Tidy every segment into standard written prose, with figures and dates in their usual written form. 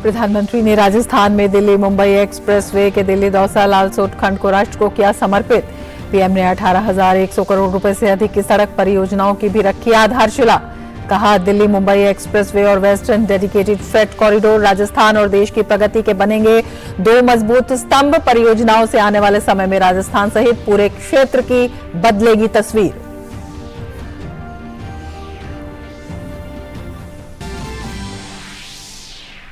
प्रधानमंत्री ने राजस्थान में दिल्ली मुंबई एक्सप्रेसवे के दिल्ली दौसा लालसोट खंड को राष्ट्र को किया समर्पित। पीएम ने 18,100 करोड़ रुपए से अधिक की सड़क परियोजनाओं की भी रखी आधारशिला। कहा, दिल्ली मुंबई एक्सप्रेसवे और western dedicated freight corridor Rajasthan और देश की प्रगति के बनेंगे दो मजबूत स्तंभ। परियोजनाओं से आने वाले समय में राजस्थान सहित पूरे क्षेत्र की बदलेगी तस्वीर।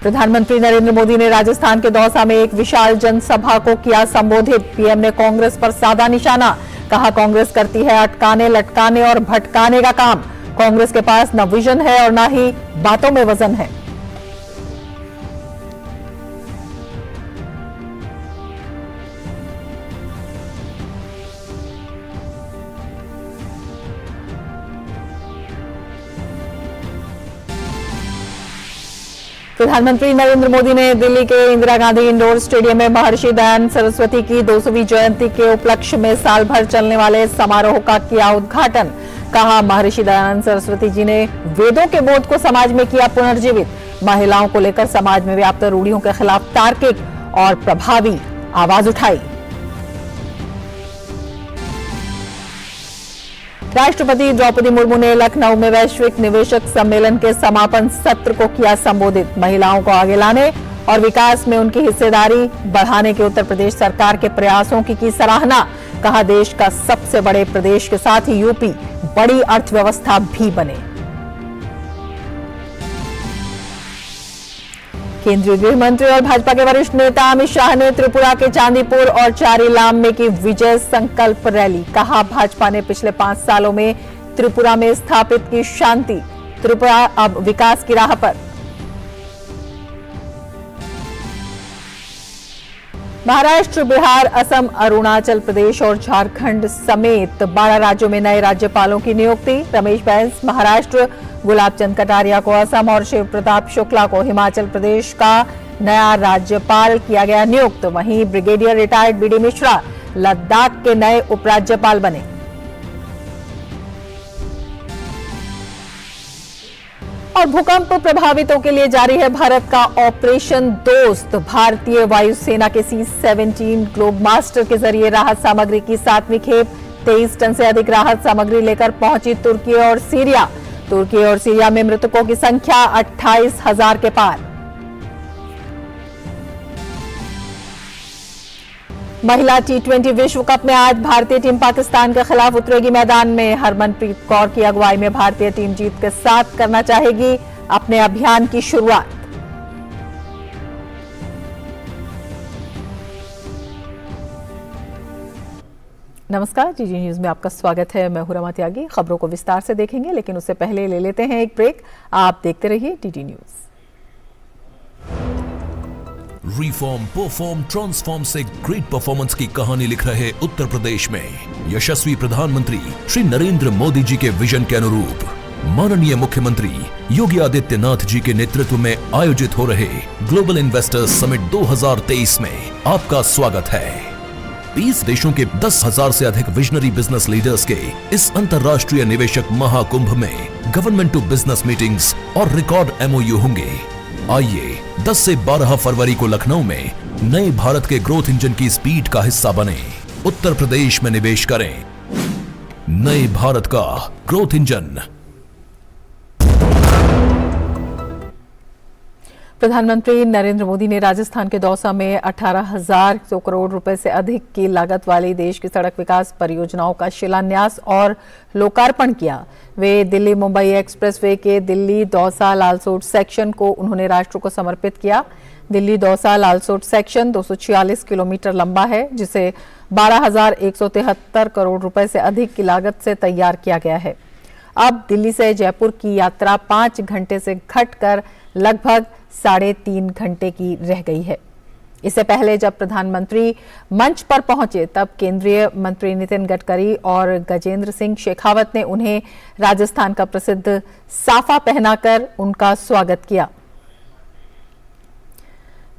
प्रधानमंत्री नरेंद्र मोदी ने राजस्थान के दौसा में एक विशाल जनसभा को किया संबोधित। पीएम ने कांग्रेस पर साधा निशाना। कहा, कांग्रेस करती है अटकाने, लटकाने और भटकाने का काम। कांग्रेस के पास न विजन है और न ही बातों में वजन है। प्रधानमंत्री नरेंद्र मोदी ने दिल्ली के इंदिरा गांधी इंडोर स्टेडियम में महर्षि दयानंद सरस्वती की 200वीं जयंती के उपलक्ष्य में साल भर चलने वाले समारोह का किया उद्घाटन। कहा, महर्षि दयानंद सरस्वती जी ने वेदों के बोध को समाज में किया पुनर्जीवित। महिलाओं को लेकर समाज में व्याप्त रूढ़ियों के खिलाफ तार्किक और प्रभावी आवाज उठाई। राष्ट्रपति द्रौपदी मुर्मू ने लखनऊ में वैश्विक निवेशक सम्मेलन के समापन सत्र को किया संबोधित। महिलाओं को आगे लाने और विकास में उनकी हिस्सेदारी बढ़ाने के उत्तर प्रदेश सरकार के प्रयासों की सराहना। कहा, देश का सबसे बड़े प्रदेश के साथ ही यूपी बड़ी अर्थव्यवस्था भी बने। केंद्रीय गृह मंत्री और भाजपा के वरिष्ठ नेता अमित शाह ने त्रिपुरा के चांदीपुर और चारीलाम में की विजय संकल्प रैली। कहा, भाजपा ने पिछले 5 सालों में त्रिपुरा में स्थापित की शांति। त्रिपुरा अब विकास की राह पर। महाराष्ट्र, बिहार, असम, अरुणाचल प्रदेश और झारखंड समेत 12 राज्यों में नए राज्यपालों की नियुक्ति। रमेश बैस महाराष्ट्र, गुलाब चंद कटारिया को असम और शिव प्रताप शुक्ला को हिमाचल प्रदेश का नया राज्यपाल किया गया नियुक्त। वहीं brigadier retired BD Mishra Ladakh के नए उपराज्यपाल बने। और भूकंप प्रभावितों के लिए जारी है भारत का ऑपरेशन दोस्त। भारतीय वायुसेना के C-17 ग्लोबमास्टर के जरिए राहत सामग्री की 7वीं खेप 23 टन से अधिक राहत सामग्री लेकर पहुंची तुर्की और सीरिया। तुर्की और सीरिया में मृतकों की संख्या 28,000 के पार। महिला T20 विश्व कप में आज भारतीय टीम पाकिस्तान के खिलाफ उतरेगी मैदान में। हरमनप्रीत कौर की अगुवाई में भारतीय टीम जीत के साथ करना चाहेगी अपने अभियान की शुरुआत। नमस्कार, जीजी न्यूज में आपका स्वागत है। मैं हूं रमा त्यागी। खबरों को विस्तार से देखेंगे, लेकिन उससे पहले ले लेते हैं एक ब्रेक। आप देखते रहिए DD news. Reform, perform, transform से ग्रेट परफॉर्मेंस की कहानी लिख रहे उत्तर प्रदेश में यशस्वी प्रधानमंत्री श्री नरेंद्र मोदी जी के विजन के अनुरूप माननीय मुख्यमंत्री योगी आदित्यनाथ जी के नेतृत्व में आयोजित हो रहे ग्लोबल इन्वेस्टर्स समिट 2023 में आपका स्वागत है। 20 देशों के 10,000 से अधिक विजनरी बिजनेस लीडर्स के इस अंतर्राष्ट्रीय निवेशक महाकुंभ में गवर्नमेंट टू बिजनेस मीटिंग्स और रिकॉर्ड MOU होंगे। आइए 10 से 12 फरवरी को लखनऊ में नए भारत के ग्रोथ इंजन की स्पीड का हिस्सा बने। उत्तर प्रदेश में निवेश करें। नए भारत का ग्रोथ इंजन। प्रधानमंत्री नरेंद्र मोदी ने राजस्थान के दौसा में 18,100 करोड़ रुपए से अधिक की लागत वाली देश की सड़क विकास परियोजनाओं का शिलान्यास और लोकार्पण किया। वे दिल्ली मुंबई एक्सप्रेसवे के दिल्ली दौसा लालसोट सेक्शन को उन्होंने राष्ट्र को समर्पित किया। दिल्ली दौसा लालसोट सेक्शन 246 किलोमीटर लंबा है, जिसे 12,173 करोड़ रुपए से अधिक की लागत से तैयार किया गया है। अब दिल्ली से जयपुर की यात्रा 5 घंटे से घटकर लगभग 3.5 घंटे की रह गई है। इससे पहले जब प्रधानमंत्री मंच पर पहुंचे, तब केंद्रीय मंत्री नितिन गडकरी और गजेंद्र सिंह शेखावत ने उन्हें राजस्थान का प्रसिद्ध साफा पहनाकर उनका स्वागत किया।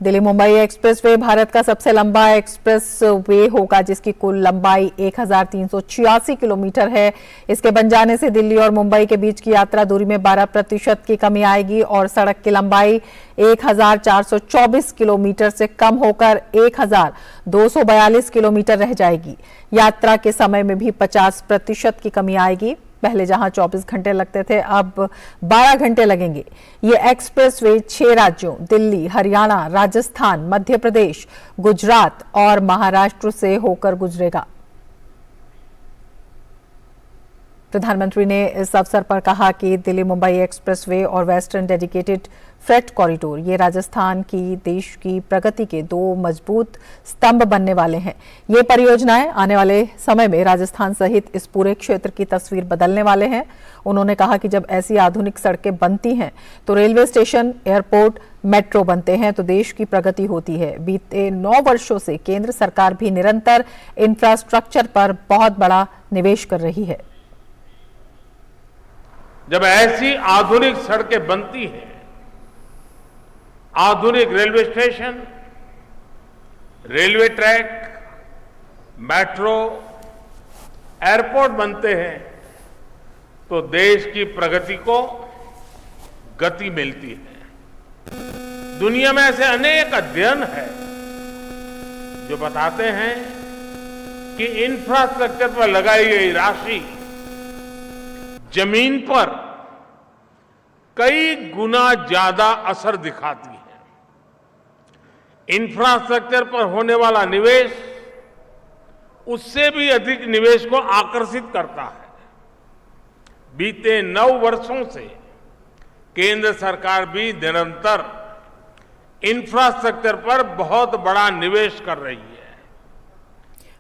दिल्ली मुंबई एक्सप्रेसवे भारत का सबसे लंबा एक्सप्रेस वे होगा, जिसकी कुल लंबाई 1386 किलोमीटर है। इसके बन जाने से दिल्ली और मुंबई के बीच की यात्रा दूरी में 12% की कमी आएगी और सड़क की लंबाई 1424 किलोमीटर से कम होकर 1242 किलोमीटर रह जाएगी। यात्रा के समय में भी 50% की कमी आएगी। पहले जहां 24 घंटे लगते थे, अब 12 घंटे लगेंगे। ये एक्सप्रेसवे 6 राज्यों दिल्ली, हरियाणा, राजस्थान, मध्य प्रदेश, गुजरात और महाराष्ट्र से होकर गुजरेगा। प्रधानमंत्री ने इस अवसर पर कहा कि दिल्ली मुंबई एक्सप्रेसवे और वेस्टर्न डेडिकेटेड फ्रेट कॉरिडोर ये राजस्थान की देश की प्रगति के 2 मजबूत स्तंभ बनने वाले हैं। ये परियोजनाएं आने वाले समय में राजस्थान सहित इस पूरे क्षेत्र की तस्वीर बदलने वाले हैं। उन्होंने कहा कि जब ऐसी आधुनिक सड़कें बनती हैं तो रेलवे स्टेशन, एयरपोर्ट, मेट्रो बनते हैं तो देश की प्रगति होती है। बीते 9 वर्षों से केंद्र सरकार भी निरंतर इंफ्रास्ट्रक्चर पर बहुत बड़ा निवेश कर रही है। जब ऐसी आधुनिक सड़कें बनती हैं, आधुनिक railway station, railway track, metro, airport बनते हैं तो देश की प्रगति को गति मिलती है। दुनिया में ऐसे अनेक अध्ययन हैं जो बताते हैं कि इंफ्रास्ट्रक्चर पर लगाई गई राशि जमीन पर कई गुना ज्यादा असर दिखाती है। इंफ्रास्ट्रक्चर पर होने वाला निवेश उससे भी अधिक निवेश को आकर्षित करता है। बीते 9 वर्षों से केंद्र सरकार भी निरंतर इंफ्रास्ट्रक्चर पर बहुत बड़ा निवेश कर रही है।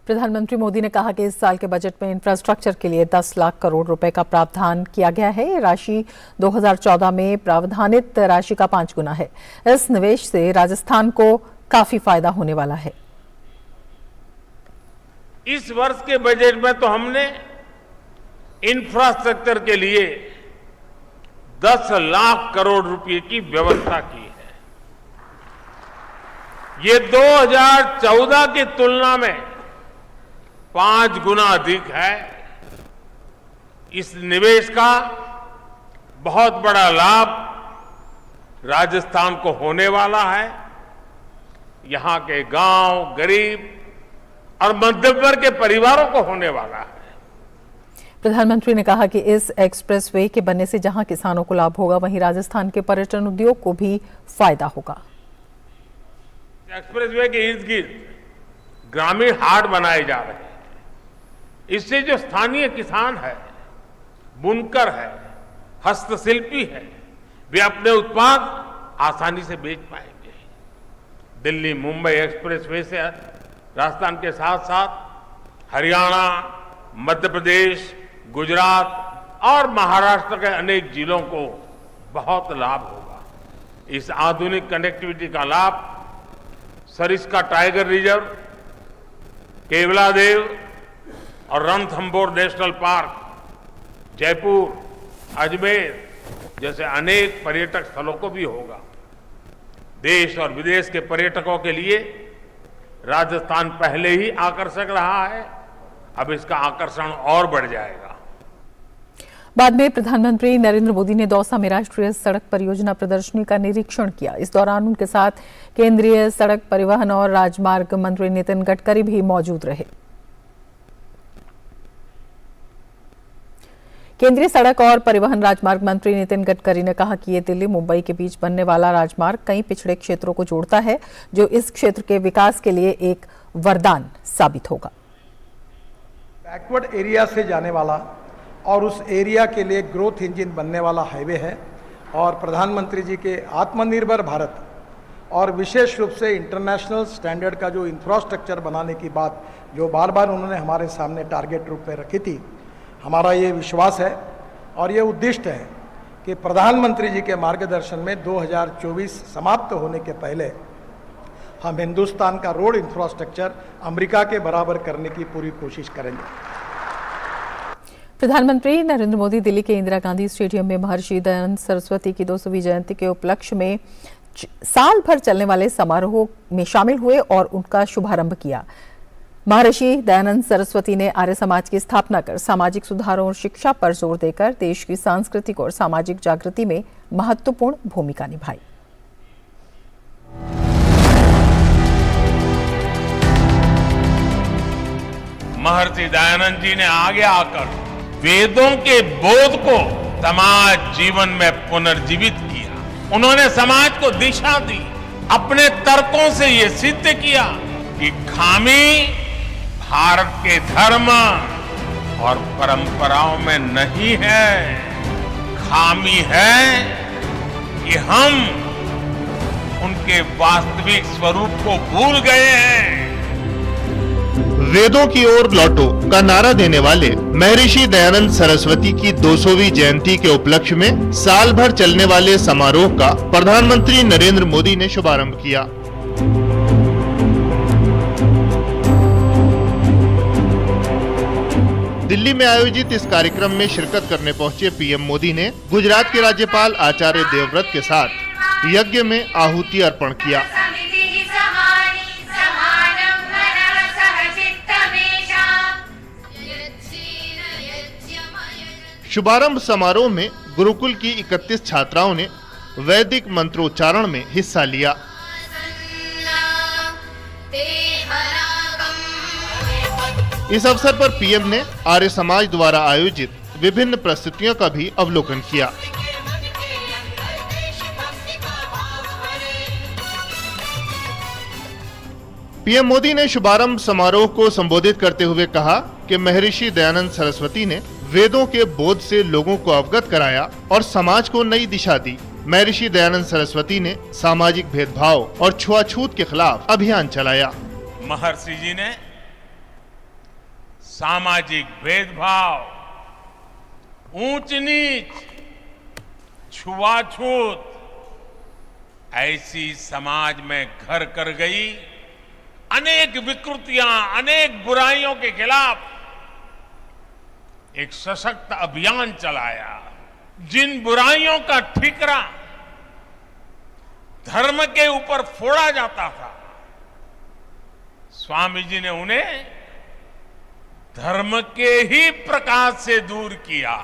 प्रधानमंत्री मोदी ने कहा कि इस साल के बजट में इंफ्रास्ट्रक्चर के लिए 10 लाख करोड़ रुपए का प्रावधान किया गया है। ये राशि 2014 में प्रावधानित राशि का 5 गुना है। इस निवेश से राजस्थान को काफी फायदा होने वाला है। इस वर्ष के बजट में तो हमने इंफ्रास्ट्रक्चर के लिए 10 लाख करोड़ रुपए की व्यवस्था की है। ये 2014 की तुलना में 5 गुना अधिक है। इस निवेश का बहुत बड़ा लाभ राजस्थान को होने वाला है। यहां के गांव, गरीब और मध्यम वर्ग के परिवारों को होने वाला है। प्रधानमंत्री ने कहा कि इस एक्सप्रेसवे के बनने से जहां किसानों को लाभ होगा, वहीं राजस्थान के पर्यटन उद्योग को भी फायदा होगा। एक्सप्रेसवे के इर्द गिर्द ग्रामीण हाट बनाए जा रहे हैं। इससे जो स्थानीय किसान है, बुनकर है, हस्तशिल्पी है, वे अपने उत्पाद आसानी से बेच पाएंगे। दिल्ली मुंबई एक्सप्रेसवे से राजस्थान के साथ साथ हरियाणा, मध्य प्रदेश, गुजरात और महाराष्ट्र के अनेक जिलों को बहुत लाभ होगा। इस आधुनिक कनेक्टिविटी का लाभ सरिस्का टाइगर रिजर्व, केवलादेव और रणथंभौर नेशनल पार्क, जयपुर, अजमेर जैसे अनेक पर्यटक स्थलों को भी होगा। देश और विदेश के पर्यटकों के लिए राजस्थान पहले ही आकर्षक रहा है, अब इसका आकर्षण और बढ़ जाएगा। बाद में प्रधानमंत्री नरेंद्र मोदी ने दौसा में राष्ट्रीय सड़क परियोजना प्रदर्शनी का निरीक्षण किया। इस दौरान उनके साथ केंद्रीय सड़क परिवहन और राजमार्ग मंत्री नितिन गडकरी भी मौजूद रहे। केंद्रीय सड़क और परिवहन राजमार्ग मंत्री नितिन गडकरी ने कहा कि ये दिल्ली मुंबई के बीच बनने वाला राजमार्ग कई पिछड़े क्षेत्रों को जोड़ता है, जो इस क्षेत्र के विकास के लिए एक वरदान साबित होगा। बैकवर्ड एरिया से जाने वाला और उस एरिया के लिए ग्रोथ इंजन बनने वाला हाईवे है और प्रधानमंत्री जी के आत्मनिर्भर भारत और विशेष रूप से इंटरनेशनल स्टैंडर्ड का जो इंफ्रास्ट्रक्चर बनाने की बात जो बार बार उन्होंने हमारे सामने टारगेट रूप में रखी थी, हमारा ये विश्वास है और ये उद्दिष्ट है कि प्रधानमंत्री जी के मार्गदर्शन में 2024 समाप्त होने के पहले हम हिंदुस्तान का रोड इंफ्रास्ट्रक्चर अमेरिका के बराबर करने की पूरी कोशिश करेंगे। प्रधानमंत्री नरेंद्र मोदी दिल्ली के इंदिरा गांधी स्टेडियम में महर्षि दयानंद सरस्वती की 200वीं जयंती के उपलक्ष्य में साल भर चलने वाले समारोह में शामिल हुए और उनका शुभारंभ किया। महर्षि दयानंद सरस्वती ने आर्य समाज की स्थापना कर सामाजिक सुधारों और शिक्षा पर जोर देकर देश की सांस्कृतिक और सामाजिक जागृति में महत्वपूर्ण भूमिका निभाई। महर्षि दयानंद जी ने आगे आकर वेदों के बोध को समाज जीवन में पुनर्जीवित किया। उन्होंने समाज को दिशा दी। अपने तर्कों से ये सिद्ध किया कि खामी भारत के धर्म और परंपराओं में नहीं है, खामी है कि हम उनके वास्तविक स्वरूप को भूल गए हैं। वेदों की ओर लौटो का नारा देने वाले महर्षि दयानंद सरस्वती की 200वीं जयंती के उपलक्ष्य में साल भर चलने वाले समारोह का प्रधानमंत्री नरेंद्र मोदी ने शुभारंभ किया। दिल्ली में आयोजित इस कार्यक्रम में शिरकत करने पहुंचे पीएम मोदी ने गुजरात के राज्यपाल आचार्य देवव्रत के साथ यज्ञ में आहुति अर्पण किया। शुभारंभ समारोह में गुरुकुल की 31 छात्राओं ने वैदिक मंत्रोच्चारण में हिस्सा लिया। इस अवसर पर पीएम ने आर्य समाज द्वारा आयोजित विभिन्न प्रस्तुतियों का भी अवलोकन किया। पीएम मोदी ने शुभारंभ समारोह को संबोधित करते हुए कहा कि महर्षि दयानंद सरस्वती ने वेदों के बोध से लोगों को अवगत कराया और समाज को नई दिशा दी। महर्षि दयानंद सरस्वती ने सामाजिक भेदभाव और छुआछूत के खिलाफ अभियान चलाया। महर्षि जी ने सामाजिक भेदभाव, ऊंच नीच, छुआछूत ऐसी समाज में घर कर गई अनेक विकृतियां, अनेक बुराइयों के खिलाफ एक सशक्त अभियान चलाया। जिन बुराइयों का ठिकरा धर्म के ऊपर फोड़ा जाता था, स्वामी जी ने उन्हें धर्म के ही प्रकाश से दूर किया।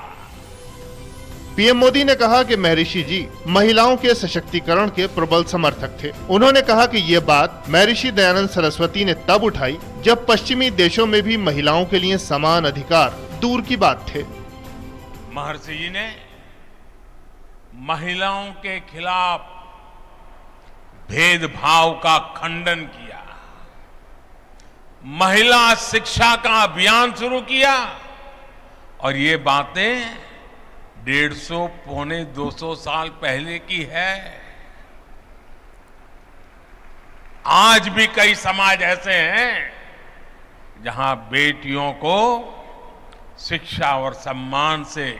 पीएम मोदी ने कहा कि महर्षि जी महिलाओं के सशक्तिकरण के प्रबल समर्थक थे। उन्होंने कहा कि ये बात महर्षि दयानंद सरस्वती ने तब उठाई जब पश्चिमी देशों में भी महिलाओं के लिए समान अधिकार दूर की बात थे। महर्षि जी ने महिलाओं के खिलाफ भेदभाव का खंडन किया, महिला शिक्षा का अभियान शुरू किया और ये बातें 150 पौने 200 साल पहले की है। आज भी कई समाज ऐसे हैं जहां बेटियों को शिक्षा और सम्मान से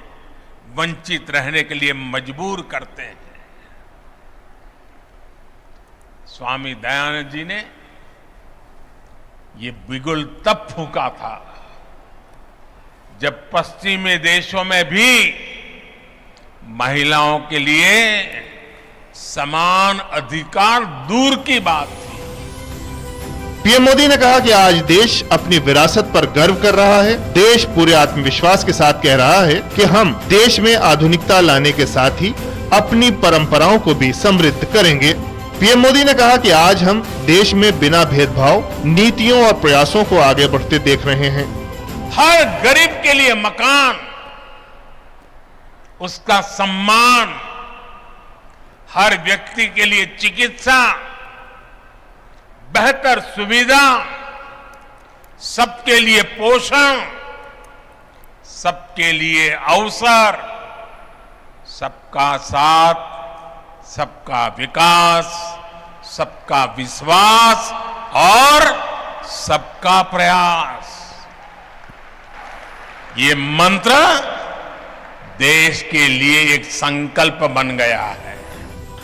वंचित रहने के लिए मजबूर करते हैं। स्वामी दयानंद जी ने ये बिगुल तब फूंका था जब पश्चिमी देशों में भी महिलाओं के लिए समान अधिकार दूर की बात थी। पीएम मोदी ने कहा कि आज देश अपनी विरासत पर गर्व कर रहा है। देश पूरे आत्मविश्वास के साथ कह रहा है कि हम देश में आधुनिकता लाने के साथ ही अपनी परंपराओं को भी समृद्ध करेंगे। पीएम मोदी ने कहा कि आज हम देश में बिना भेदभाव नीतियों और प्रयासों को आगे बढ़ते देख रहे हैं। हर गरीब के लिए मकान, उसका सम्मान, हर व्यक्ति के लिए चिकित्सा, बेहतर सुविधा, सबके लिए पोषण, सबके लिए अवसर, सबका साथ, सबका विकास, सबका विश्वास और सबका प्रयास, ये मंत्र देश के लिए एक संकल्प बन गया है।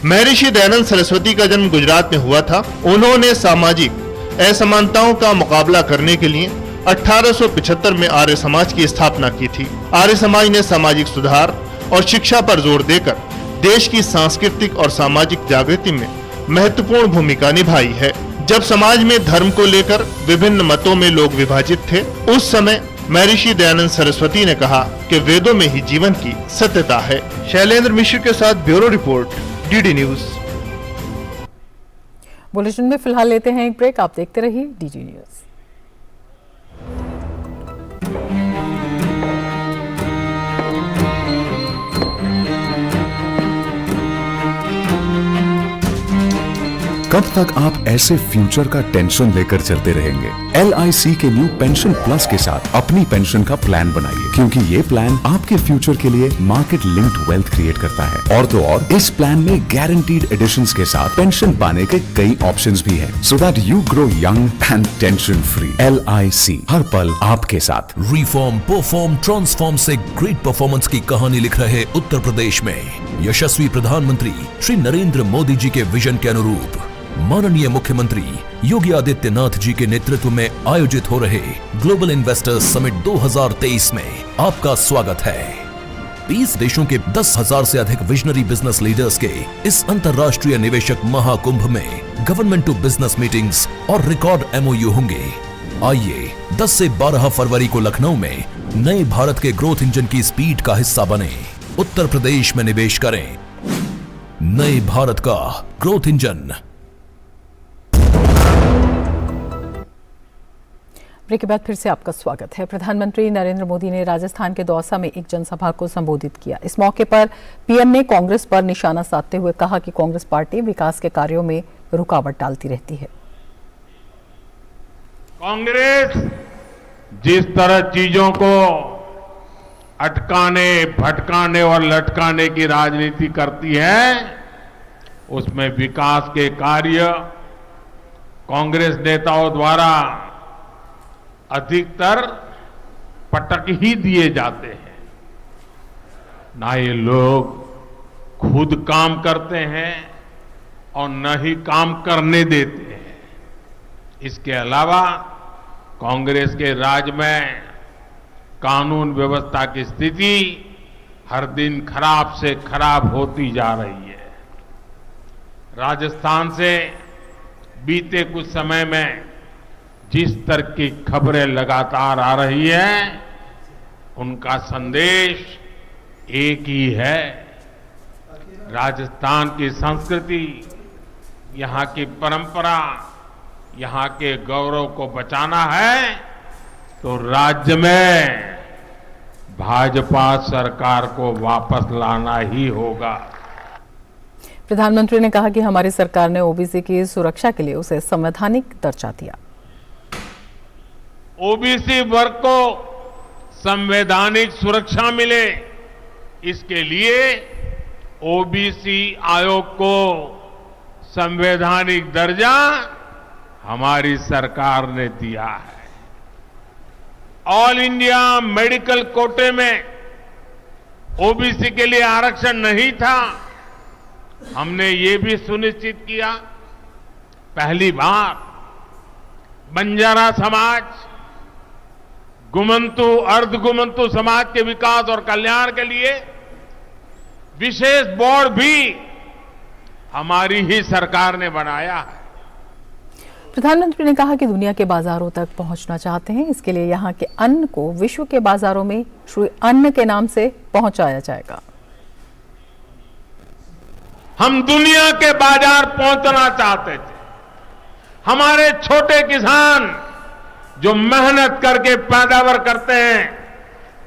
महर्षि दयानंद सरस्वती का जन्म गुजरात में हुआ था। उन्होंने सामाजिक असमानताओं का मुकाबला करने के लिए 1875 में आर्य समाज की स्थापना की थी। आर्य समाज ने सामाजिक सुधार और शिक्षा पर जोर देकर देश की सांस्कृतिक और सामाजिक जागृति में महत्वपूर्ण भूमिका निभाई है। जब समाज में धर्म को लेकर विभिन्न मतों में लोग विभाजित थे, उस समय महर्षि दयानंद सरस्वती ने कहा कि वेदों में ही जीवन की सत्यता है। शैलेंद्र मिश्र के साथ bureau report, DD news. Bulletin में फिलहाल लेते हैं एक ब्रेक। आप देखते रहिए डीडी न्यूज। कब तक आप ऐसे फ्यूचर का टेंशन लेकर चलते रहेंगे? LIC के न्यू पेंशन प्लस के साथ अपनी पेंशन का प्लान बनाइए, क्योंकि ये प्लान आपके फ्यूचर के लिए मार्केट लिंक्ड वेल्थ क्रिएट करता है। और तो और इस प्लान में गारंटीड एडिशंस के साथ पेंशन पाने के कई ऑप्शंस भी हैं, so that you grow young and tension free. LIC, हर पल आपके साथ। रिफॉर्म, परफॉर्म, ट्रांसफॉर्म से ग्रेट परफॉर्मेंस की कहानी लिख रहे उत्तर प्रदेश में यशस्वी प्रधानमंत्री श्री नरेंद्र मोदी जी के विजन के अनुरूप माननीय मुख्यमंत्री योगी आदित्यनाथ जी के नेतृत्व में आयोजित हो रहे ग्लोबल इन्वेस्टर्स समिट 2023 में आपका स्वागत है। 20 देशों के 10,000 से अधिक विजनरी बिजनेस लीडर्स के इस अंतर्राष्ट्रीय निवेशक महाकुंभ में गवर्नमेंट टू बिजनेस मीटिंग्स और रिकॉर्ड MOU होंगे। आइए 10 से 12 फरवरी को लखनऊ में नए भारत के ग्रोथ इंजन की स्पीड का हिस्सा बने, उत्तर प्रदेश में निवेश करें। नए भारत का ग्रोथ इंजन। ब्रेक के बाद फिर से आपका स्वागत है। प्रधानमंत्री नरेंद्र मोदी ने राजस्थान के दौसा में एक जनसभा को संबोधित किया। इस मौके पर पीएम ने कांग्रेस पर निशाना साधते हुए कहा कि कांग्रेस पार्टी विकास के कार्यों में रुकावट डालती रहती है। कांग्रेस जिस तरह चीजों को अटकाने, भटकाने और लटकाने की राजनीति करती है, उसमें विकास के कार्य कांग्रेस नेताओं द्वारा अधिकतर पटक ही दिए जाते हैं। ना ये लोग खुद काम करते हैं और न ही काम करने देते हैं। इसके अलावा कांग्रेस के राज में कानून व्यवस्था की स्थिति हर दिन खराब से खराब होती जा रही है। राजस्थान से बीते कुछ समय में जिस तरह की खबरें लगातार आ रही हैं, उनका संदेश एक ही है। राजस्थान की संस्कृति, यहाँ की परंपरा, यहाँ के गौरव को बचाना है तो राज्य में भाजपा सरकार को वापस लाना ही होगा। प्रधानमंत्री ने कहा कि हमारी सरकार ने ओबीसी की सुरक्षा के लिए उसे संवैधानिक दर्जा दिया। ओबीसी वर्ग को संवैधानिक सुरक्षा मिले, इसके लिए ओबीसी आयोग को संवैधानिक दर्जा हमारी सरकार ने दिया है। ऑल इंडिया मेडिकल कोटे में ओबीसी के लिए आरक्षण नहीं था, हमने ये भी सुनिश्चित किया। पहली बार बंजारा समाज, गुमंतु, अर्धगुमंतु समाज के विकास और कल्याण के लिए विशेष बोर्ड भी हमारी ही सरकार ने बनाया है। प्रधानमंत्री ने कहा कि दुनिया के बाजारों तक पहुंचना चाहते हैं, इसके लिए यहां के अन्न को विश्व के बाजारों में श्री अन्न के नाम से पहुंचाया जाएगा। हम दुनिया के बाजार पहुंचना चाहते थे। हमारे छोटे किसान जो मेहनत करके पैदावार करते हैं,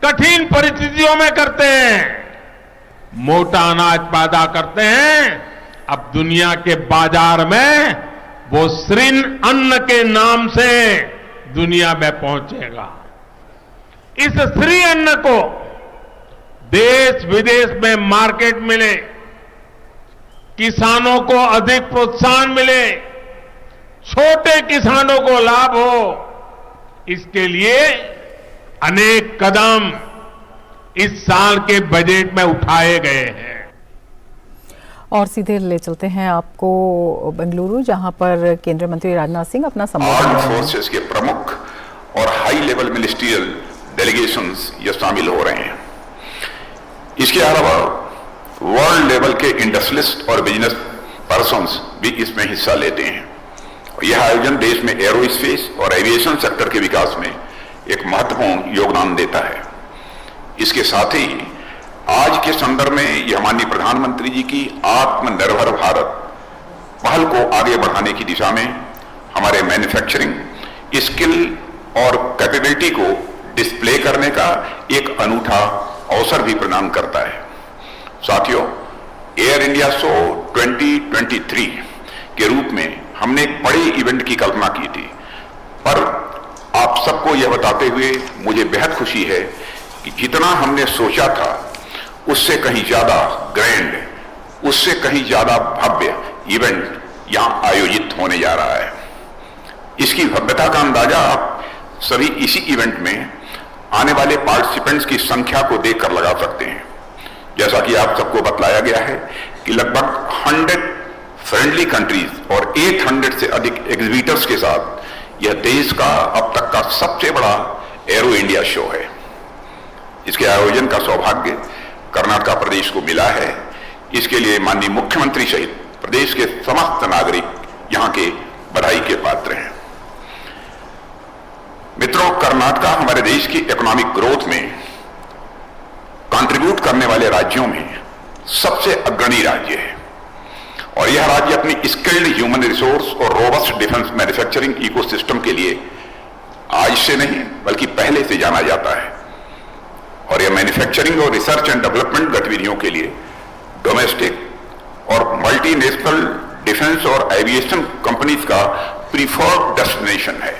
कठिन परिस्थितियों में करते हैं, मोटा अनाज पैदा करते हैं, अब दुनिया के बाजार में वो श्री अन्न के नाम से दुनिया में पहुंचेगा। इस श्री अन्न को देश विदेश में मार्केट मिले, किसानों को अधिक प्रोत्साहन मिले, छोटे किसानों को लाभ हो, इसके लिए अनेक कदम इस साल के बजट में उठाए गए हैं। और सीधे ले चलते हैं आपको बेंगलुरु, जहां पर केंद्रीय मंत्री राजनाथ सिंह अपना संबोधन आर्म्ड फोर्सेस के प्रमुख और हाई लेवल मिनिस्ट्रियल डेलीगेशंस ये शामिल हो रहे हैं। इसके अलावा वर्ल्ड लेवल के इंडस्ट्रियलिस्ट और बिजनेस पर्सन्स भी इसमें हिस्सा लेते हैं। यह आयोजन देश में एरोस्पेस और एविएशन सेक्टर के विकास में एक महत्वपूर्ण योगदान देता है। इसके साथ ही आज के संदर्भ में यह माननीय प्रधानमंत्री जी की आत्मनिर्भर भारत पहल को आगे बढ़ाने की दिशा में हमारे मैन्युफैक्चरिंग स्किल और कैपेबिलिटी को डिस्प्ले करने का एक अनूठा अवसर भी प्रदान करता है। साथियों, एयर इंडिया शो 2023 के रूप में हमने एक बड़े इवेंट की कल्पना की थी, पर आप सबको यह बताते हुए मुझे बेहद खुशी है कि जितना हमने सोचा था उससे कहीं ज्यादा ग्रैंड, उससे कहीं ज्यादा भव्य इवेंट यहां आयोजित होने जा रहा है। इसकी भव्यता का अंदाजा आप सभी इसी इवेंट में आने वाले पार्टिसिपेंट्स की संख्या को देखकर लगा सकते हैं। जैसा कि आप सबको बतलाया गया है कि लगभग 100 फ्रेंडली कंट्रीज और 800 से अधिक एग्जीबिटर्स के साथ यह देश का अब तक का सबसे बड़ा एरो इंडिया शो है। इसके आयोजन का सौभाग्य कर्नाटक प्रदेश को मिला है। इसके लिए माननीय मुख्यमंत्री सहित प्रदेश के समस्त नागरिक यहां के बधाई के पात्र हैं। मित्रों, कर्नाटक हमारे देश की इकोनॉमिक ग्रोथ में कंट्रीब्यूट करने वाले राज्यों में सबसे अग्रणी राज्य है और यह राज्य अपनी स्किल्ड ह्यूमन रिसोर्स और रोबस्ट डिफेंस मैन्युफैक्चरिंग इकोसिस्टम के लिए आज से नहीं बल्कि पहले से जाना जाता है और यह मैन्युफैक्चरिंग और रिसर्च एंड डेवलपमेंट गतिविधियों के लिए डोमेस्टिक और मल्टीनेशनल डिफेंस और एविएशन कंपनीज का प्रीफर्ड डेस्टिनेशन है।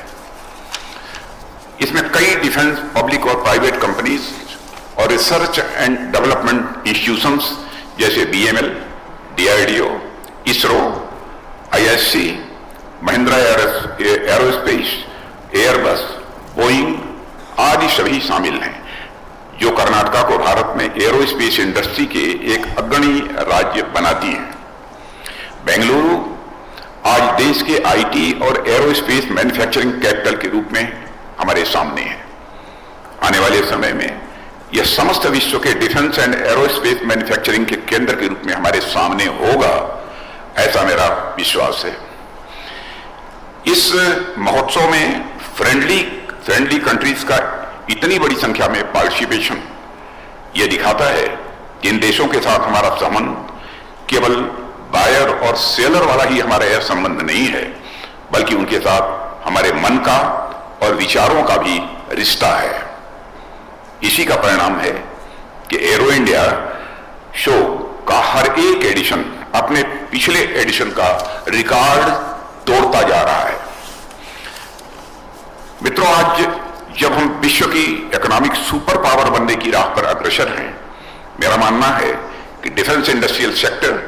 इसमें कई डिफेंस पब्लिक और प्राइवेट कंपनीज और रिसर्च एंड डेवलपमेंट इंस्टीट्यूशंस जैसे BML, DRDO, ISRO, ISC, Mahindra aerospace, Airbus, Boeing आदि सभी शामिल हैं, जो कर्नाटक को भारत में एरोस्पेस इंडस्ट्री के एक अग्रणी राज्य बनाती हैं। बेंगलुरु आज देश के आईटी और एरोस्पेस मैन्युफैक्चरिंग कैपिटल के रूप में हमारे सामने है। आने वाले समय में यह समस्त विश्व के डिफेंस एंड एरोस्पेस मैन्युफैक्चरिंग के केंद्र के रूप में हमारे सामने होगा, ऐसा मेरा विश्वास है। इस महोत्सव में फ्रेंडली कंट्रीज का इतनी बड़ी संख्या में पार्टिसिपेशन यह दिखाता है कि इन देशों के साथ हमारा संबंध केवल बायर और सेलर वाला ही हमारा यह संबंध नहीं है, बल्कि उनके साथ हमारे मन का और विचारों का भी रिश्ता है। इसी का परिणाम है कि एरो इंडिया शो का हर एक एडिशन अपने पिछले एडिशन का रिकॉर्ड तोड़ता जा रहा है। मित्रों, आज जब हम विश्व की इकोनॉमिक सुपर पावर बनने की राह पर अग्रसर हैं, मेरा मानना है कि डिफेंस इंडस्ट्रियल सेक्टर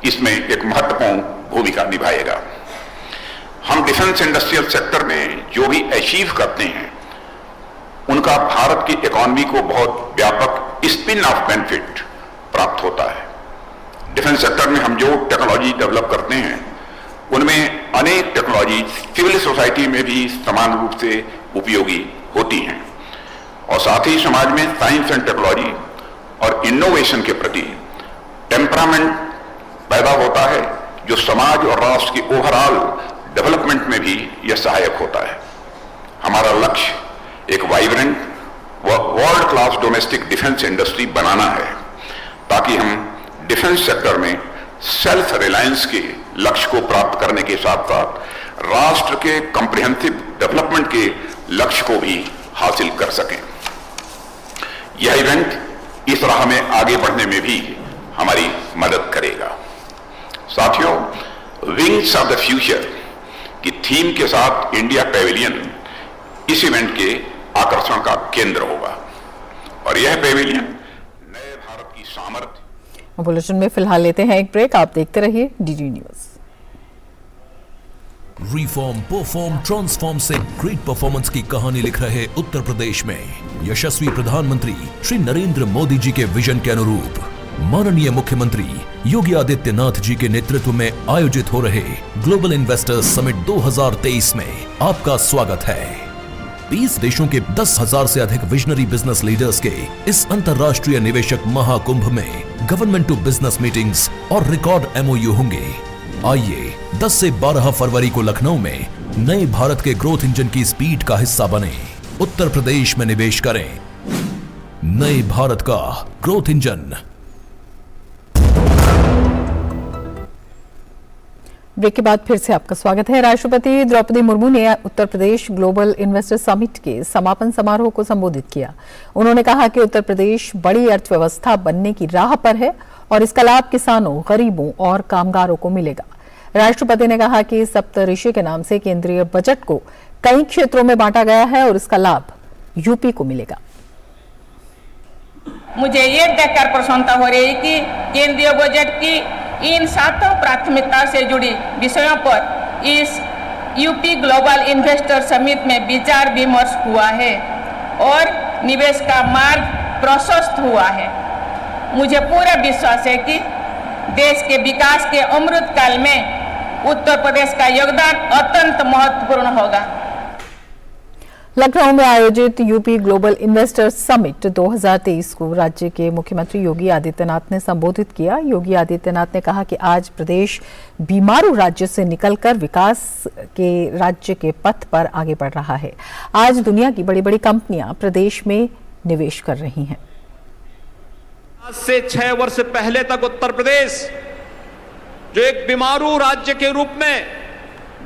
इसमें एक महत्वपूर्ण भूमिका निभाएगा। हम डिफेंस इंडस्ट्रियल सेक्टर में जो भी अचीव करते हैं उनका भारत की इकोनॉमी को बहुत व्यापक स्पिन ऑफ बेनिफिट प्राप्त होता है। डिफेंस सेक्टर में हम जो टेक्नोलॉजी डेवलप करते हैं उनमें अनेक टेक्नोलॉजी सिविल सोसाइटी में भी समान रूप से उपयोगी होती हैं और साथ ही समाज में साइंस एंड टेक्नोलॉजी और इनोवेशन के प्रति टेम्परामेंट पैदा होता है, जो समाज और राष्ट्र की ओवरऑल डेवलपमेंट में भी यह सहायक होता है। हमारा लक्ष्य एक वाइब्रेंट व world class domestic defence industry बनाना है, ताकि हम डिफेंस सेक्टर में सेल्फ रिलायंस के लक्ष्य को प्राप्त करने के साथ साथ राष्ट्र के कॉम्प्रिहेंसिव डेवलपमेंट के लक्ष्य को भी हासिल कर सकें। यह इवेंट इस राह में आगे बढ़ने में भी हमारी मदद करेगा। साथियों, विंग्स ऑफ द फ्यूचर की थीम के साथ इंडिया पेविलियन इस इवेंट के आकर्षण का केंद्र होगा और यह पेविलियन नए भारत की सामर्थ्य। बुलेटिन में फिलहाल लेते हैं एक ब्रेक। आप देखते रहिए DD news. Reform, perform, transform से ग्रेट परफॉर्मेंस की कहानी लिख रहे उत्तर प्रदेश में यशस्वी प्रधानमंत्री श्री नरेंद्र मोदी जी के विजन के अनुरूप माननीय मुख्यमंत्री योगी आदित्यनाथ जी के नेतृत्व में आयोजित हो रहे ग्लोबल इन्वेस्टर्स समिट 2023 में आपका स्वागत है। 20 देशों के 10,000 से अधिक विजनरी बिजनेस लीडर्स के इस अंतर्राष्ट्रीय निवेशक महाकुंभ में गवर्नमेंट टू बिजनेस मीटिंग्स और रिकॉर्ड MOU होंगे। आइए 10 से 12 फरवरी को लखनऊ में नए भारत के ग्रोथ इंजन की स्पीड का हिस्सा बने। उत्तर प्रदेश में निवेश करें। नए भारत का ग्रोथ इंजन। ब्रेक के बाद फिर से आपका स्वागत है। राष्ट्रपति द्रौपदी मुर्मू ने Uttar Pradesh global investor summit के समापन समारोह को संबोधित किया। उन्होंने कहा कि उत्तर प्रदेश बड़ी अर्थव्यवस्था बनने की राह पर है और इसका लाभ किसानों, गरीबों और कामगारों को मिलेगा। राष्ट्रपति ने कहा कि सप्तऋषि के नाम से केंद्रीय बजट को कई क्षेत्रों में बांटा गया है और इसका लाभ यूपी को मिलेगा। मुझे ये देखकर प्रसन्नता हो रही है कि केंद्रीय बजट की इन 7 प्राथमिकता से जुड़ी विषयों पर इस यूपी ग्लोबल इन्वेस्टर समिट में विचार विमर्श हुआ है और निवेश का मार्ग प्रशस्त हुआ है। मुझे पूरा विश्वास है कि देश के विकास के अमृत काल में उत्तर प्रदेश का योगदान अत्यंत महत्वपूर्ण होगा। लखनऊ में आयोजित यूपी ग्लोबल इन्वेस्टर समिट 2023 को राज्य के मुख्यमंत्री योगी आदित्यनाथ ने संबोधित किया। योगी आदित्यनाथ ने कहा कि आज प्रदेश बीमारू राज्य से निकलकर विकास के राज्य के पथ पर आगे बढ़ रहा है। आज दुनिया की बड़ी-बड़ी कंपनियां प्रदेश में निवेश कर रही हैं। आज से 6 वर्ष पहले तक उत्तर प्रदेश जो एक बीमारू राज्य के रूप में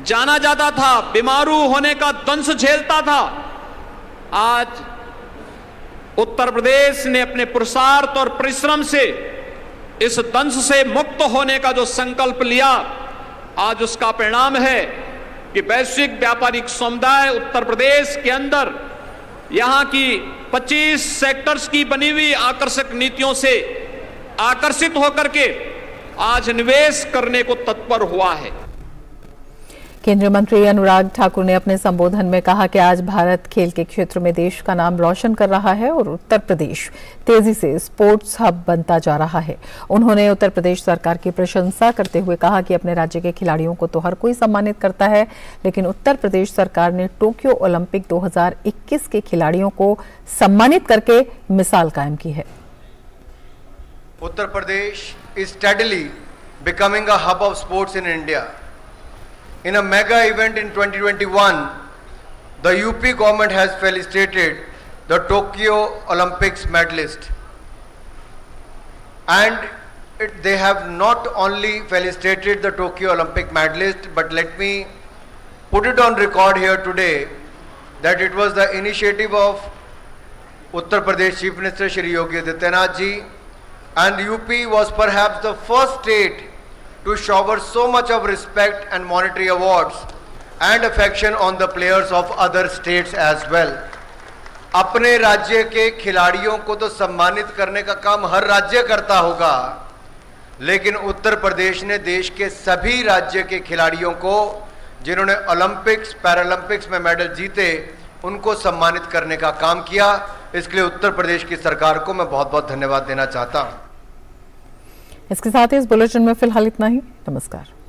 जाना जाता था, बीमारू होने का दंश झेलता था, आज उत्तर प्रदेश ने अपने पुरुषार्थ और परिश्रम से इस दंश से मुक्त होने का जो संकल्प लिया, आज उसका परिणाम है कि वैश्विक व्यापारिक समुदाय उत्तर प्रदेश के अंदर यहां की 25 सेक्टर्स की बनी हुई आकर्षक नीतियों से आकर्षित होकर के आज निवेश करने को तत्पर हुआ है। केंद्रीय मंत्री अनुराग ठाकुर ने अपने संबोधन में कहा कि आज भारत खेल के क्षेत्र में देश का नाम रोशन कर रहा है और उत्तर प्रदेश तेजी से स्पोर्ट्स हब बनता जा रहा है। उन्होंने उत्तर प्रदेश सरकार की प्रशंसा करते हुए कहा कि अपने राज्य के खिलाड़ियों को तो हर कोई सम्मानित करता है, लेकिन उत्तर प्रदेश सरकार ने टोक्यो ओलंपिक 2021 के खिलाड़ियों को सम्मानित करके मिसाल कायम की है। Uttar Pradesh is steadily becoming a hub of sports in India. In a mega event in 2021, the UP government has felicitated the Tokyo Olympics medalist. And they have not only felicitated the Tokyo Olympic medalist, but let me put it on record here today that it was the initiative of Uttar Pradesh Chief Minister Shri Yogi Adityanath ji, and UP was perhaps the first state to shower so much of respect and monetary awards and affection on the players of other states as well. अपने राज्य के खिलाड़ियों को तो सम्मानित करने का काम हर राज्य करता होगा, लेकिन उत्तर प्रदेश ने देश के सभी राज्य के खिलाड़ियों को जिन्होंने ओलंपिक्स, पैरालंपिक्स में मेडल जीते, उनको सम्मानित करने का काम किया। इसके लिए उत्तर प्रदेश की सरकार को मैं बहुत बहुत धन्यवाद देना चाहता हूं। इसके साथ ही इस बुलेटिन में फिलहाल इतना ही। नमस्कार।